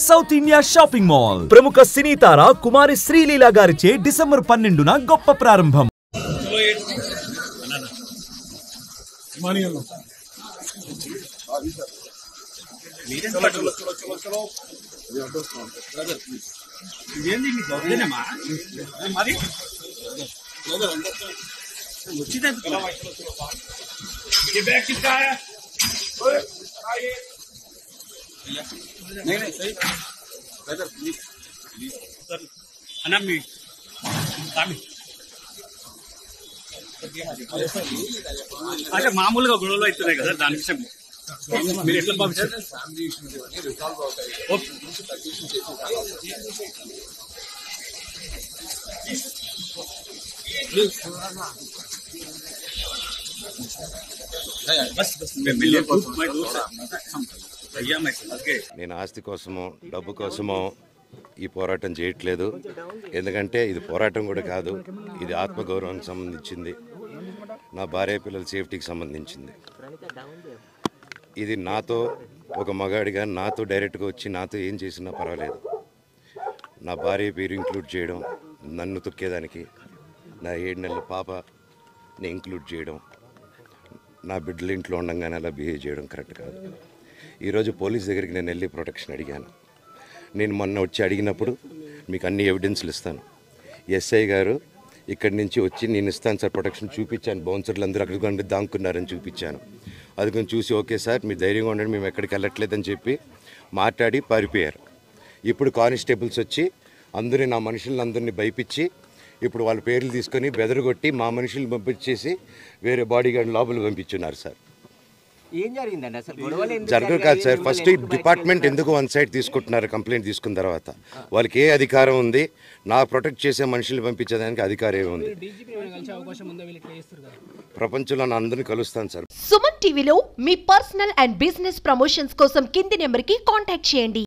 South India shopping mall ప్రముఖ సినీ తార కుమారి శ్రీలీల గారిచే December 12న గొప్ప ప్రారంభం. అంటే మామూలుగా గొడవలు అవుతున్నాయి కదా, దాని విషయం మీరు ఎట్లా పంపించారు? నేను ఆస్తి కోసమో డబ్బు కోసమో ఈ పోరాటం చేయట్లేదు. ఎందుకంటే ఇది పోరాటం కూడా కాదు, ఇది ఆత్మగౌరవానికి సంబంధించింది, నా భార్య పిల్లల సేఫ్టీకి సంబంధించింది. ఇది నాతో ఒక మగాడిగా నాతో డైరెక్ట్గా వచ్చి నాతో ఏం చేసినా పర్వాలేదు. నా భార్య పేరు ఇంక్లూడ్ చేయడం, నన్ను తొక్కేదానికి, నా 7 నెలల పాపని ఇంక్లూడ్ చేయడం, నా బిడ్డల ఇంట్లో ఉండగానే అలా బిహేవ్ చేయడం కరెక్ట్ కాదు. ఈరోజు పోలీస్ దగ్గరికి నేను వెళ్ళి ప్రొటెక్షన్ అడిగాను. నేను మొన్న వచ్చి అడిగినప్పుడు మీకు అన్ని ఎవిడెన్స్లు ఇస్తాను. ఎస్ఐ గారు ఇక్కడి నుంచి వచ్చి నేను ఇస్తాను సార్ ప్రొటెక్షన్ చూపించాను. బౌన్సర్లు అందరూ అక్కడికి దాక్కున్నారని చూపించాను. అది కొంచెం చూసి ఓకే సార్ మీరు ధైర్యంగా ఉండండి, మేము ఎక్కడికి వెళ్ళట్లేదని చెప్పి మాట్లాడి పారిపోయారు. ఇప్పుడు కానిస్టేబుల్స్ వచ్చి అందరూ నా మనుషులను అందరినీ భయపించి ఇప్పుడు వాళ్ళ పేర్లు తీసుకొని బెదరగొట్టి మా మనుషులు పంపించేసి వేరే బాడీ గార్డ్ లోపల పంపించున్నారు సార్. ఏం జరిగిందండి అసలు? గొడవలు జరగదు కాదు సార్. ఫస్ట్ ఈ డిపార్ట్మెంట్ ఎందుకు వన్ సైడ్ తీసుకుంటున్నారు? కంప్లైంట్ తీసుకున్న తర్వాత వాళ్ళకి ఏ అధికారం ఉంది? నా ప్రొటెక్ట్ చేసే మనుషులు పంపించేదానికి అధికారం ఏముంది? ప్రపంచంలో నా అందరినీ కలుస్తాను సార్. సుమన్ టీవీలో మీ పర్సనల్ అండ్ బిజినెస్ ప్రమోషన్స్ కోసం కింది నెంబర్కి కాంటాక్ట్ చేయండి.